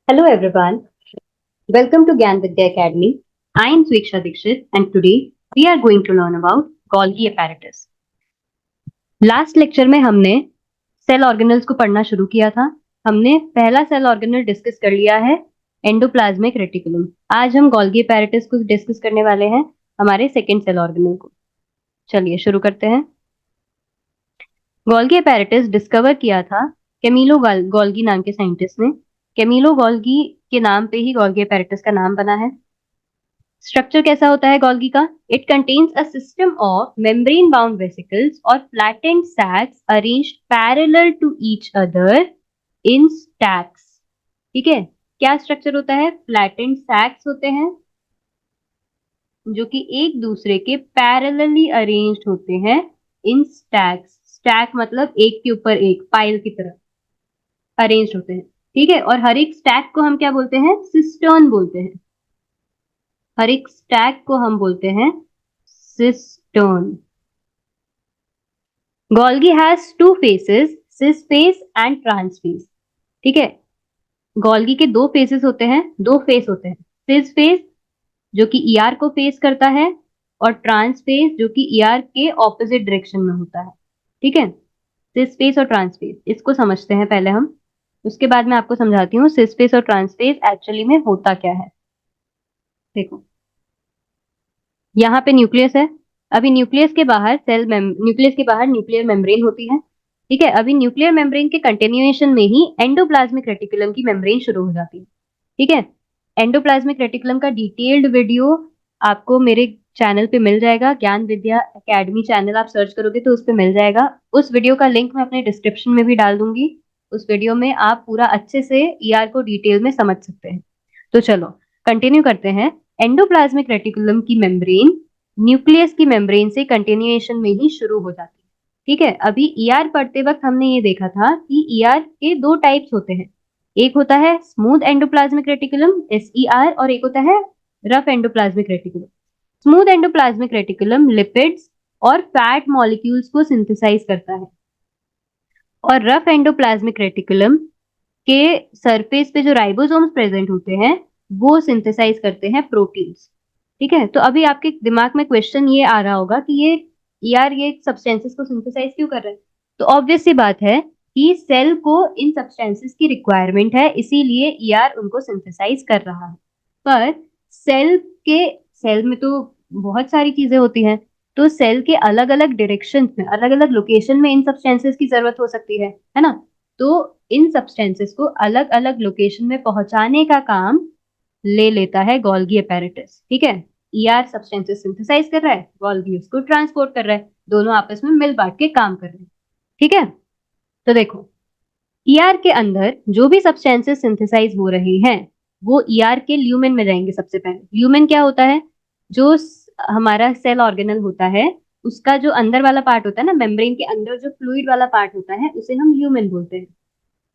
Hello everyone, welcome to Gyan Vidya Academy. I am Sweksha Dikshit and today we are going to learn about Golgi apparatus. Last lecture में हमने cell organelles को पढ़ना शुरू किया था। हमने पहला सेल ऑर्गेनल डिस्कस कर लिया है, एंडोप्लाज्मिक रेटिकुलम। आज हम गोल्गी apparatus को डिस्कस करने वाले हैं, हमारे सेकेंड सेल ऑर्गेनल को। चलिए शुरू करते हैं। गोल्गी apparatus डिस्कवर किया था कैमिलो गोल्गी नाम के साइंटिस्ट ने। कैमिलो गोल्गी के नाम पे ही गोल्गी apparatus का नाम बना है। स्ट्रक्चर कैसा होता है गोल्गी का? It contains a system of membrane bound vesicles और flattened sacs arranged parallel to each other in stacks. ठीक है, क्या स्ट्रक्चर होता है? फ्लैटेंड सैक्स होते हैं जो कि एक दूसरे के पैरेलली अरेंज्ड होते हैं इन स्टैक्स। स्टैक मतलब एक के ऊपर एक, पाइल की तरह अरेंज्ड होते हैं। ठीक है, और हर एक स्टैक को हम क्या बोलते हैं? सिस्टर्न बोलते हैं। हर एक स्टैक को हम बोलते हैं cistern. Golgi has two faces, cis face and trans face. ठीक है, गोल्गी के दो फेसेस होते हैं, दो फेस होते हैं। सिस फेस जो कि ईआर को फेस करता है और ट्रांस फेस जो कि ईआर के ऑपोजिट डायरेक्शन में होता है। ठीक है, सिस फेस और ट्रांस फेस, इसको समझते हैं पहले हम, उसके बाद मैं आपको समझाती हूँ सिस फेस और ट्रांस फेस एक्चुअली में होता क्या है। देखो, यहाँ पे न्यूक्लियस है। अभी न्यूक्लियस के बाहर न्यूक्लियस के बाहर न्यूक्लियर मेम्ब्रेन होती है। ठीक है, अभी न्यूक्लियर मेम्ब्रेन के कंटिन्यूएशन में ही एंडोप्लाज्मिक रेटिकुलम की मेम्ब्रेन शुरू हो जाती है। ठीक है, एंडोप्लाज्मिक रेटिकुलम का डिटेल्ड वीडियो आपको मेरे चैनल पे मिल जाएगा। ज्ञान विद्या एकेडमी चैनल आप सर्च करोगे तो उस पे मिल जाएगा। उस वीडियो का लिंक मैं अपने डिस्क्रिप्शन में भी डाल दूंगी। उस वीडियो में आप पूरा अच्छे से ईआर को डिटेल में समझ सकते हैं। तो चलो कंटिन्यू करते हैं। एंडोप्लाज्मिक रेटिकुलम की मेम्ब्रेन न्यूक्लियस की मेम्ब्रेन से कंटिन्यूएशन में ही शुरू हो जाती है। ठीक है, अभी ईआर पढ़ते वक्त हमने ये देखा था कि ईआर के दो टाइप्स होते हैं। एक होता है स्मूथ एंडोप्लाज्मिक रेटिकुलम एसईआर और एक होता है rough endoplasmic reticulum. Smooth endoplasmic reticulum lipids और फैट मॉलिक्यूल्स को सिंथेसाइज करता है और रफ एंडोप्लाज्मिक रेटिकुलम के सरफेस पे जो राइबोसोम्स प्रेजेंट होते हैं वो सिंथेसाइज करते हैं प्रोटीन्स। ठीक है, तो अभी आपके दिमाग में क्वेश्चन ये आ रहा होगा कि ये यार ये सब्सटेंसेस को सिंथेसाइज क्यों कर रहे हैं? तो ऑब्वियस सी बात है कि सेल को इन सब्सटेंसेस की रिक्वायरमेंट है, इसीलिए ईआर उनको सिंथेसाइज कर रहा है। पर सेल के सेल में तो बहुत सारी चीजें होती हैं, तो सेल के अलग अलग डायरेक्शन में, अलग अलग लोकेशन में इन सब्सटेंसेस की जरूरत हो सकती है ना? तो इन सब्सटेंसेस को अलग अलग लोकेशन में पहुंचाने का काम ले लेता है गोल्गी apparatus। ठीक है, ईआर सब्सटेंसेस सिंथेसाइज कर रहा है, गोल्गी उसको ट्रांसपोर्ट कर रहा है, दोनों आपस में मिल बांट के काम कर रहे हैं। ठीक है, तो देखो, ईआर के अंदर जो भी सब्सटेंसेस सिंथेसाइज हो रहे हैं वो ईआर के ल्यूमेन में जाएंगे। सबसे पहले ल्यूमेन क्या होता है? जो हमारा सेल ऑर्गेनल होता है उसका जो अंदर वाला पार्ट होता है ना, मेम्ब्रेन के अंदर जो फ्लूइड वाला पार्ट होता है उसे हम ल्यूमेन बोलते हैं।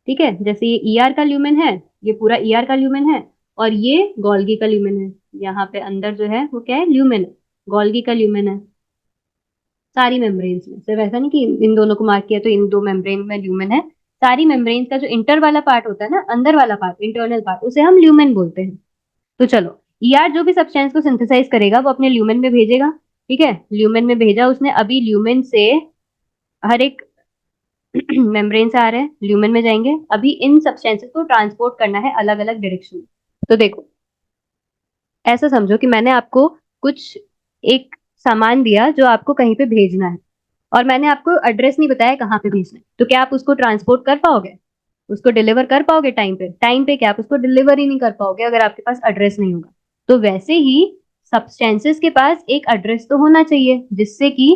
ठीक है, जैसे ये ईआर का ल्यूमेन है, ये पूरा ईआर का ल्यूमेन है और ये गोल्गी का ल्यूमेन है। यहाँ पे अंदर जो है वो क्या है? ल्यूमेन है, गोल्गी का ल्यूमेन है। सारी मेम्ब्रेन्स में, सिर्फ ऐसा नहीं कि इन दोनों को मार्क किया तो इन दो मेम्ब्रेन में ल्यूमेन है। सारी मेम्ब्रेन्स का जो इंटर वाला पार्ट होता है ना, अंदर वाला पार्ट, इंटरनल पार्ट, उसे हम ल्यूमेन बोलते हैं। तो चलो, ईआर जो भी सब्सटेंस को सिंथेसाइज करेगा वो अपने ल्यूमेन में भेजेगा। ठीक है, ल्यूमेन में भेजा उसने, अभी ल्यूमेन से हर एक मेम्ब्रेन से आ रहे हैं, ल्यूमेन में जाएंगे। अभी इन सब्सटेंसेस को ट्रांसपोर्ट करना है अलग अलग डायरेक्शन में। तो देखो, ऐसा समझो कि मैंने आपको कुछ एक सामान दिया जो आपको कहीं पे भेजना है और मैंने आपको एड्रेस नहीं बताया कहाँ पे भेजना है, तो क्या आप उसको ट्रांसपोर्ट कर पाओगे? उसको डिलीवर कर पाओगे टाइम पे? टाइम पे क्या आप उसको डिलीवर ही नहीं कर पाओगे अगर आपके पास एड्रेस नहीं होगा। तो वैसे ही सब्सटेंसेस के पास एक एड्रेस तो होना चाहिए जिससे कि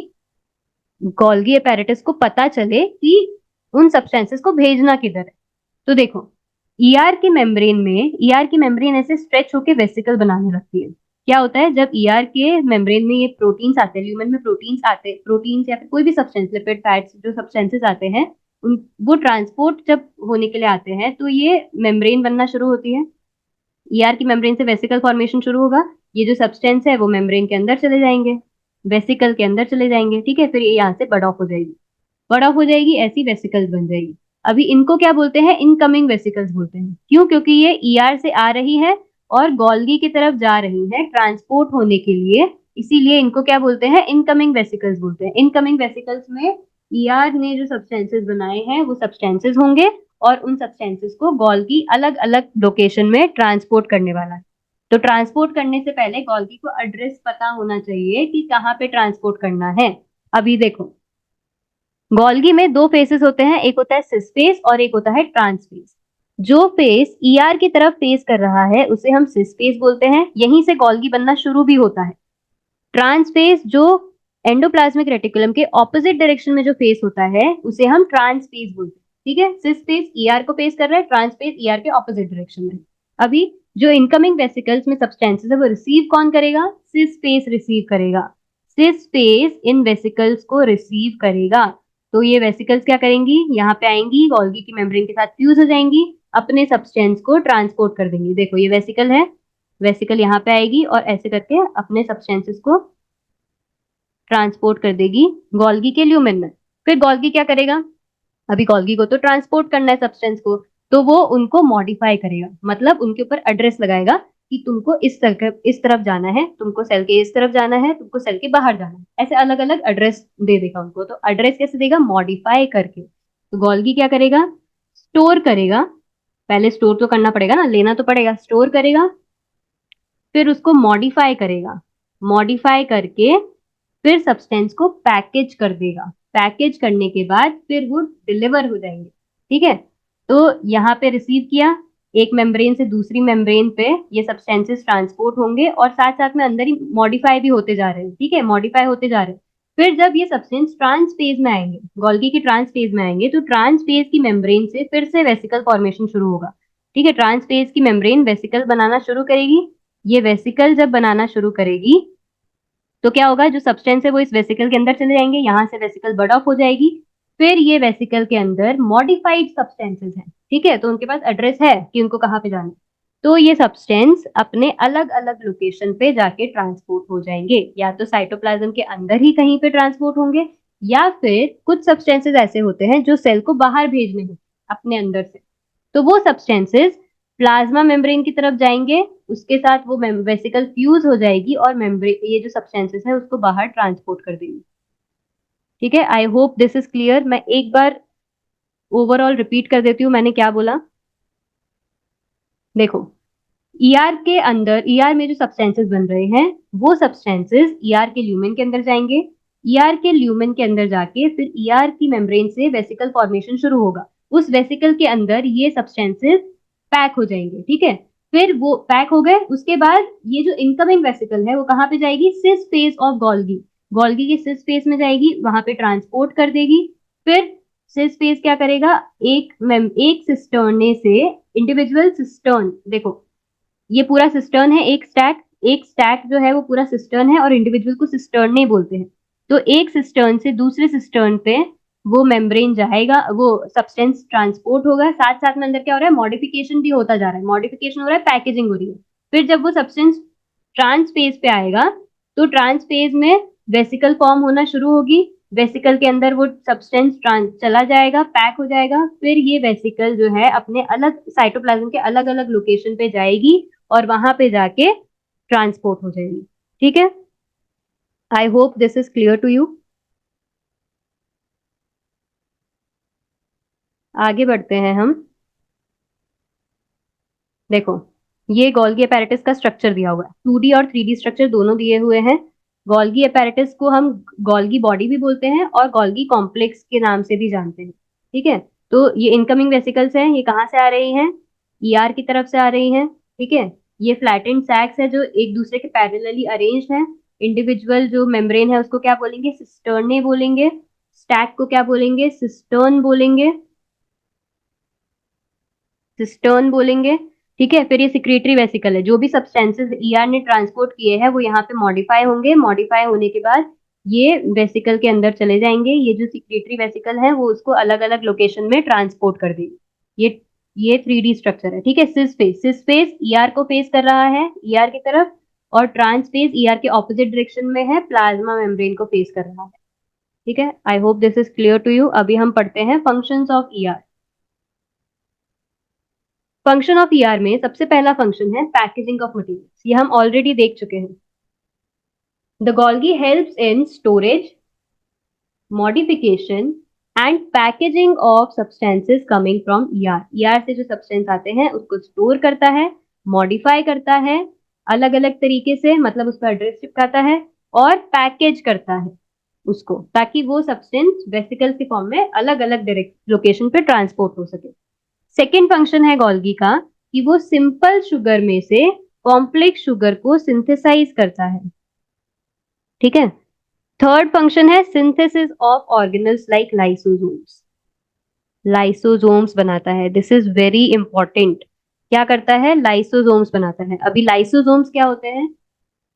गोल्गी apparatus को पता चले कि उन सब्सटेंसेस को भेजना किधर है। तो देखो, ईआर की मेम्ब्रेन ऐसे स्ट्रेच होके वेसिकल बनाने लगती है। क्या होता है जब ईआर के मेम्ब्रेन में ये प्रोटीन्स आते हैं, ल्यूमेन में प्रोटीन्स आते हैं, प्रोटीन्स या फिर कोई भी सब्सटेंस, लिपिड, फैट्स, जो सब्सटेंसेस आते हैं उन वो ट्रांसपोर्ट जब होने के लिए आते हैं तो ये मेम्ब्रेन बनना शुरू होती है। ईआर की मेम्ब्रेन से वेसिकल फॉर्मेशन शुरू होगा। ये जो सब्सटेंस है वो मेम्ब्रेन के अंदर चले जाएंगे, वेसिकल के अंदर चले जाएंगे। ठीक है, फिर ये यहाँ से बड ऑफ हो जाएगी, बड ऑफ हो जाएगी, ऐसी वेसिकल्स बन जाएगी। अभी इनको क्या बोलते हैं, इनकमिंग वेसिकल्स बोलते हैं। क्यों? क्योंकि ये ईआर से आ रही है और गोल्गी की तरफ जा रही है ट्रांसपोर्ट होने के लिए, इसीलिए इनको क्या बोलते हैं, इनकमिंग वेसिकल्स बोलते हैं। इनकमिंग वेसिकल्स में ईआर ने जो सब्सटेंसेस बनाए हैं वो सब्सटेंसेस होंगे और उन सब्सटेंसेस को गोल्गी अलग अलग लोकेशन में ट्रांसपोर्ट करने वाला है। तो ट्रांसपोर्ट करने से पहले गोल्गी को एड्रेस पता होना चाहिए कि कहाँ पे ट्रांसपोर्ट करना है। अभी देखो, गोल्गी में दो फेसेस होते हैं, एक होता है सिस फेस और एक होता है ट्रांस फेस। जो फेस ईआर की तरफ फेस कर रहा है उसे हम सिस फेस बोलते हैं, यहीं से गोल्गी बनना शुरू भी होता है। ट्रांस फेस जो एंडोप्लाज्मिक रेटिकुलम के ऑपोजिट डायरेक्शन में जो फेस होता है उसे हम ट्रांस फेस बोलते हैं। ठीक है, सिस फेस ईआर को फेस कर रहा है, ट्रांस फेस ईआर के ऑपोजिट डायरेक्शन में। अभी जो इनकमिंग वेसिकल्स में सब्सटेंसेस है वो रिसीव कौन करेगा, सिस फेस रिसीव करेगा। सिस फेस इन वेसिकल्स को रिसीव करेगा। तो ये वेसिकल्स क्या करेंगी, यहाँ पे आएंगी, गोल्गी की मेम्ब्रेन के साथ फ्यूज हो जाएंगी, अपने सब्सटेंस को ट्रांसपोर्ट कर देंगी। देखो ये वेसिकल है, वेसिकल यहाँ पे आएगी और ऐसे करके अपने सब्सटेंसेस को ट्रांसपोर्ट कर देगी गोल्गी के ल्यूमेन में। फिर गोल्गी क्या करेगा, अभी गोल्गी को तो ट्रांसपोर्ट करना है सब्सटेंस को, तो वो उनको मॉडिफाई करेगा, मतलब उनके ऊपर एड्रेस लगाएगा कि तुमको इस तरफ जाना है, तुमको सेल के इस तरफ जाना है, तुमको सेल के बाहर जाना है, ऐसे अलग अलग एड्रेस दे देगा उनको। तो एड्रेस कैसे देगा, मॉडिफाई करके। तो गोल्गी क्या करेगा, स्टोर करेगा, पहले स्टोर तो करना पड़ेगा ना, लेना तो पड़ेगा, स्टोर करेगा, फिर उसको मॉडिफाई करेगा, मॉडिफाई करके फिर सब्सटेंस को पैकेज कर देगा। पैकेज करने के बाद फिर वो डिलीवर हो जाएंगे। ठीक है, तो यहाँ पे रिसीव किया, एक मेम्ब्रेन से दूसरी मेम्ब्रेन पे ये सब्सटेंसेस ट्रांसपोर्ट होंगे और साथ साथ में अंदर ही मॉडिफाई भी होते जा रहे हैं। ठीक है, मॉडिफाई होते जा रहे हैं। फिर जब ये सब्सटेंस ट्रांस फेज में आएंगे, गोल्गी की ट्रांस फेज में आएंगे, तो ट्रांस फेज की मेम्ब्रेन से फिर से वेसिकल फॉर्मेशन शुरू होगा। ठीक है, ट्रांस फेज की मेम्ब्रेन वेसिकल बनाना शुरू करेगी। ये वेसिकल जब बनाना शुरू करेगी तो क्या होगा, जो सब्सटेंस है वो इस वेसिकल के अंदर चले जाएंगे, यहाँ से वेसिकल बर्ड ऑफ हो जाएगी। फिर ये वेसिकल के अंदर मॉडिफाइड सब्सटेंसेस हैं। ठीक है, तो उनके पास एड्रेस है कि उनको कहाँ पे जाना है। तो ये सब्सटेंस अपने अलग अलग लोकेशन पे जाके ट्रांसपोर्ट हो जाएंगे, या तो साइटोप्लाज्म के अंदर ही कहीं पे ट्रांसपोर्ट होंगे, या फिर कुछ सब्सटेंसेस ऐसे होते हैं जो सेल को बाहर भेजने होते हैं अपने अंदर से, तो वो सब्सटेंसेस प्लाज्मा मेम्ब्रेन की तरफ जाएंगे, उसके साथ वो वेसिकल फ्यूज हो जाएगी और मेम्ब्रेन ये जो सब्सटेंसेस है उसको बाहर ट्रांसपोर्ट कर देंगी। ठीक है, I hope this is clear. मैं एक बार ओवरऑल रिपीट कर देती हूँ मैंने क्या बोला। देखो, ईआर के अंदर, ईआर में जो सब्सटेंसेस बन रहे हैं वो सब्सटेंसेस ईआर के ल्यूमेन के अंदर जाएंगे, ईआर के ल्यूमेन के अंदर जाके फिर ईआर की मेम्ब्रेन से वेसिकल फॉर्मेशन शुरू होगा। उस वेसिकल के अंदर ये सब्सटेंसेस पैक हो जाएंगे। ठीक है, फिर वो पैक हो गए, उसके बाद ये जो इनकमिंग वेसिकल है वो कहाँ पे जाएगी, cis face of Golgi, Golgi के सिस फेस में जाएगी, वहां पे ट्रांसपोर्ट कर देगी। फिर सिस फेस क्या करेगा, एक सिस्टर्ने से इंडिविजुअल सिस्टर्न, देखो ये पूरा सिस्टर्न है, एक स्टैक जो है वो पूरा सिस्टर्न है और इंडिविजुअल को सिस्टर्न नहीं बोलते हैं। तो एक सिस्टर्न से दूसरे सिस्टर्न पे वो मेम्ब्रेन जाएगा, वो सब्सटेंस ट्रांसपोर्ट होगा, साथ साथ में अंदर क्या हो रहा है, मॉडिफिकेशन भी होता जा रहा है, मॉडिफिकेशन हो रहा है, पैकेजिंग हो रही है। फिर जब वो सब्सटेंस ट्रांस फेज पे आएगा तो ट्रांस फेज में वेसिकल फॉर्म होना शुरू होगी, वेसिकल के अंदर वो सब्सटेंस ट्रांस चला जाएगा, पैक हो जाएगा, फिर ये वेसिकल जो है अपने अलग साइटोप्लाज्म के अलग अलग लोकेशन पे जाएगी और वहां पे जाके ट्रांसपोर्ट हो जाएगी। ठीक है, I hope this is clear to you. आगे बढ़ते हैं हम। देखो, ये गोल्गी अपैरेटस का स्ट्रक्चर दिया हुआ है, 2D और 3D स्ट्रक्चर दोनों दिए हुए हैं। गोल्गी अपैरेटस को हम गोल्गी बॉडी भी बोलते हैं और गोल्गी कॉम्प्लेक्स के नाम से भी जानते हैं। ठीक है, तो ये इनकमिंग वेसिकल्स हैं, ये कहाँ से आ रही हैं, ईआर की तरफ से आ रही हैं। ठीक है, ये फ्लैटेंड सैक्स है जो एक दूसरे के पैरेलली अरेंज्ड हैं। इंडिविजुअल जो मेम्ब्रेन है उसको क्या बोलेंगे, सिस्टर्ने बोलेंगे, स्टैक को क्या बोलेंगे, सिस्टर्न बोलेंगे, सिस्टर्न बोलेंगे। ठीक है, फिर ये सिक्रेटरी वेसिकल है, जो भी सब्सटेंसेस ईआर ने ट्रांसपोर्ट किए हैं वो यहाँ पे मॉडिफाई होंगे, मॉडिफाई होने के बाद ये वेसिकल के अंदर चले जाएंगे, ये जो सिक्रेटरी वेसिकल है वो उसको अलग अलग लोकेशन में ट्रांसपोर्ट कर देगी। ये 3D स्ट्रक्चर है। ठीक है, सिस फेस ईआर को फेस कर रहा है ईआर की तरफ, और ट्रांस फेस ईआर के ऑपोजिट डायरेक्शन में है, प्लाज्मा मेम्ब्रेन को फेस कर रहा है। ठीक है, I hope this is clear to you. अभी हम पढ़ते हैं functions of ER. Function of ER में सबसे पहला फंक्शन है पैकेजिंग ऑफ मटेरियल्स, ये हम ऑलरेडी देख चुके हैं। The Golgi helps in storage, modification and packaging of substances coming from ER. ER से जो सब्सटेंस आते हैं उसको स्टोर करता है, मॉडिफाई करता है अलग अलग तरीके से, मतलब उस पर एड्रेस चिपकाता है और पैकेज करता है उसको, ताकि वो सब्सटेंस वेसिकल्स के फॉर्म में अलग अलग लोकेशन पे ट्रांसपोर्ट हो सके। सेकेंड फंक्शन है गोल्गी का कि वो सिंपल शुगर में से कॉम्प्लेक्स शुगर को सिंथेसाइज करता है। ठीक है। थर्ड फंक्शन है synthesis of organelles like lysosomes. Lysosomes बनाता है, दिस इज वेरी इंपॉर्टेंट। क्या करता है? लाइसोसोम्स बनाता है। अभी लाइसोसोम्स क्या होते हैं?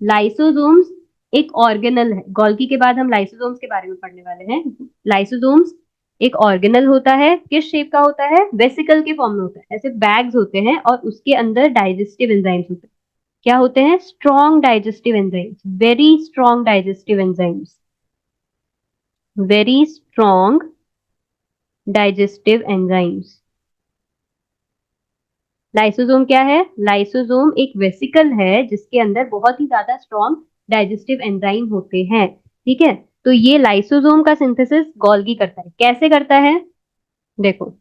लाइसोसोम्स एक ऑर्गेनल है, गोल्गी के बाद हम लाइसोसोम्स के बारे में पढ़ने वाले हैं। लाइसोसोम्स एक ऑर्गेनल होता है, किस शेप का होता है? वेसिकल के फॉर्म में होता है, ऐसे बैग्स होते हैं और उसके अंदर डाइजेस्टिव एंजाइम्स होते हैं। क्या होते हैं? Strong digestive enzymes, very strong digestive enzymes, very strong digestive enzymes. Lysosome क्या है? लाइसोसोम एक वेसिकल है जिसके अंदर बहुत ही ज्यादा स्ट्रॉन्ग डाइजेस्टिव एंजाइम होते हैं। ठीक है, तो ये लाइसोसोम का सिंथेसिस गोल्गी करता है। कैसे करता है? देखो,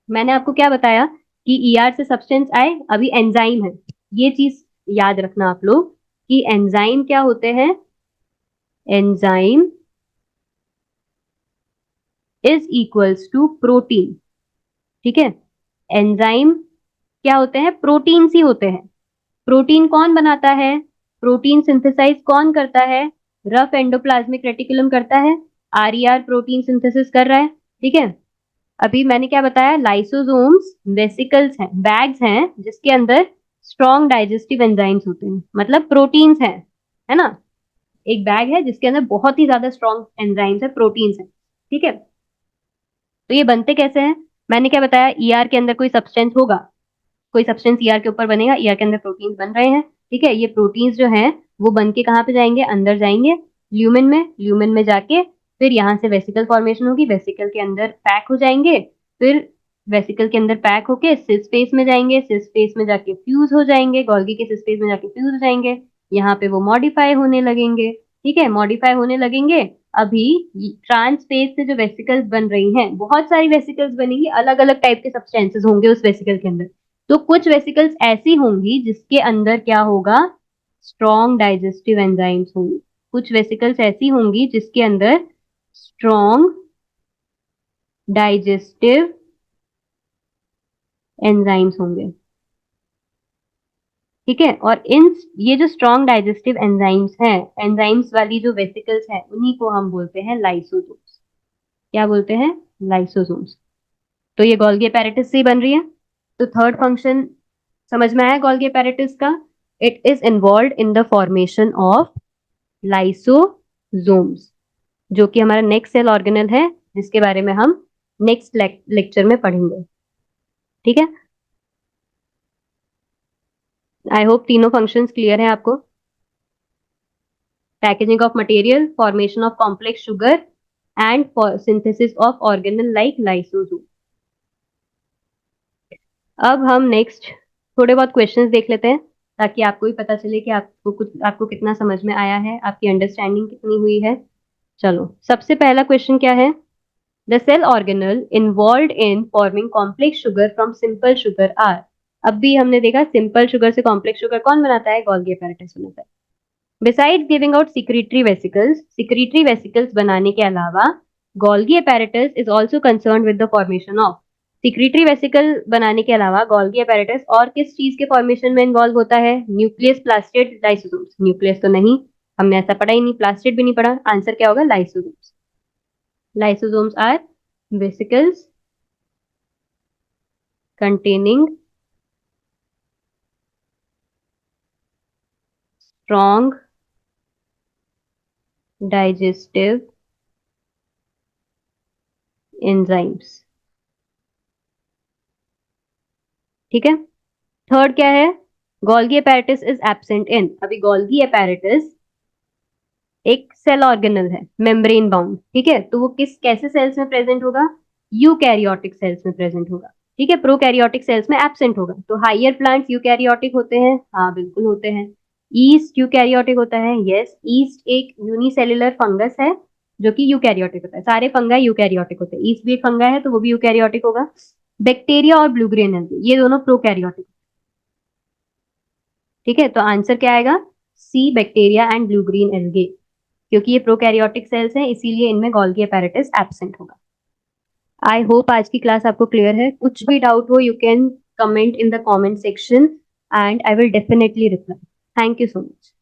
मैंने आपको क्या बताया कि ईआर से सब्सटेंस आए, अभी एंजाइम है। ये चीज याद रखना आप लोग कि एंजाइम क्या होते हैं? Enzyme is equals to protein. ठीक है, एंजाइम क्या होते हैं? प्रोटीन्स ही होते हैं। प्रोटीन कौन बनाता है? प्रोटीन सिंथेसाइज कौन करता है? रफ एंडोप्लाज्मिक रेटिकुलम करता है। आरईआर प्रोटीन सिंथेसिस कर रहा है। ठीक है, अभी मैंने क्या बताया? लाइसोसोम्स वेसिकल्स हैं, बैग्स हैं जिसके अंदर स्ट्रॉन्ग डाइजेस्टिव एंजाइम्स होते हैं, मतलब प्रोटीन्स हैं, है ना। एक बैग है जिसके अंदर बहुत ही ज्यादा स्ट्रॉन्ग एंजाइम्स है, प्रोटीन्स है। ठीक है, तो ये बनते कैसे हैं? मैंने क्या बताया? ईआर के अंदर कोई सब्सटेंस होगा, कोई सब्सटेंस ईआर के ऊपर बनेगा, ईआर के अंदर प्रोटीन्स बन रहे हैं। ठीक है, ये प्रोटीन्स जो हैं वो बन के कहाँ पे जाएंगे? अंदर जाएंगे ल्यूमेन में। ल्यूमेन में जाके फिर यहाँ से वेसिकल फॉर्मेशन होगी, वेसिकल के अंदर पैक हो जाएंगे। फिर वेसिकल के अंदर पैक होके सिस स्पेस में जाएंगे, सिस स्पेस में जाके फ्यूज हो जाएंगे, गोल्गी के सिस स्पेस में जाके फ्यूज हो जाएंगे। यहाँ पे वो मॉडिफाई होने लगेंगे। ठीक है, मॉडिफाई होने लगेंगे। अभी ट्रांस स्पेस से जो वेसिकल्स बन रही हैं, बहुत सारी वेसिकल्स बनेंगी, अलग अलग टाइप के सब्सटेंसेस होंगे उस वेसिकल के अंदर। तो कुछ वेसिकल्स ऐसी होंगी जिसके अंदर क्या होगा? स्ट्रॉन्ग डाइजेस्टिव एंजाइम्स होंगी। कुछ वेसिकल्स ऐसी होंगी जिसके अंदर स्ट्रॉन्ग डाइजेस्टिव एंजाइम्स होंगे। ठीक है, और इन ये जो स्ट्रॉन्ग डाइजेस्टिव एंजाइम्स हैं, एंजाइम्स वाली जो वेसिकल्स हैं, उन्हीं को हम बोलते हैं लाइसोसोम्स। क्या बोलते हैं? लाइसोसोम्स। तो ये गोल्गी apparatus से ही बन रही है। तो थर्ड फंक्शन समझ में आया गोल्गी apparatus का? It is involve in the formation of lysosomes, जो कि हमारा नेक्स्ट सेल ऑर्गेनल है, जिसके बारे में हम नेक्स्ट लेक्चर में पढ़ेंगे। ठीक है, आई होप तीनों फंक्शंस क्लियर हैं आपको। Packaging of material, formation of complex sugar and synthesis of organelle like lysosome. अब हम नेक्स्ट थोड़े बहुत क्वेश्चंस देख लेते हैं, ताकि आपको भी पता चले कि आपको कितना समझ में आया है, आपकी अंडरस्टैंडिंग कितनी हुई है। चलो, सबसे पहला क्वेश्चन क्या है? The cell organelle involve in forming complex sugar from simple sugar are. अब भी हमने देखा सिंपल शुगर से कॉम्प्लेक्स शुगर कौन बनाता है? गोल्गी apparatus बनाता है। Besides giving out secretory vesicles बनाने के अलावा Golgi apparatus is also concern with the formation of. Secretory vesicle बनाने के अलावा गोल्गी apparatus और किस चीज के फॉर्मेशन में इन्वॉल्व होता है? Nucleus, plastid, lysosomes. न्यूक्लियस तो नहीं, हमने ऐसा पढ़ा ही नहीं। प्लास्टिड भी नहीं पढ़ा। आंसर क्या होगा? Lysosomes. Lysosomes are vesicles containing strong digestive enzymes। ठीक है, थर्ड क्या है? Golgi apparatus is absent in. अभी गोल्गी apparatus एक सेल ऑर्गेनल है, मेम्ब्रेन बाउंड। ठीक है, तो वो किस कैसे सेल्स में प्रेजेंट होगा? यूकैरियोटिक सेल्स में प्रेजेंट होगा। ठीक है, प्रोकैरियोटिक सेल्स में एब्सेंट होगा। तो हाइयर प्लांट्स यूकैरियोटिक होते हैं, हाँ बिल्कुल होते हैं। ईस्ट यूकैरियोटिक होता है, यस। ईस्ट एक यूनिसेल्युलर फंगस है जो कि यूकैरियोटिक होता है। सारे फंगाई यूकैरियोटिक होते हैं, ईस्ट भी एक फंगा है तो वो भी यूकैरियोटिक होगा। बैक्टीरिया और ब्लू ग्रेन एल्गी ये दोनों प्रोकैरियोटिक। ठीक है, तो आंसर क्या आएगा? C, bacteria and blue green algae, क्योंकि ये प्रोकैरियोटिक सेल्स हैं इसीलिए इनमें गोल्गी अपैरेटस एब्सेंट होगा। आई होप आज की क्लास आपको क्लियर है। कुछ भी डाउट हो you can comment in the comment section and I will definitely reply. Thank you so much.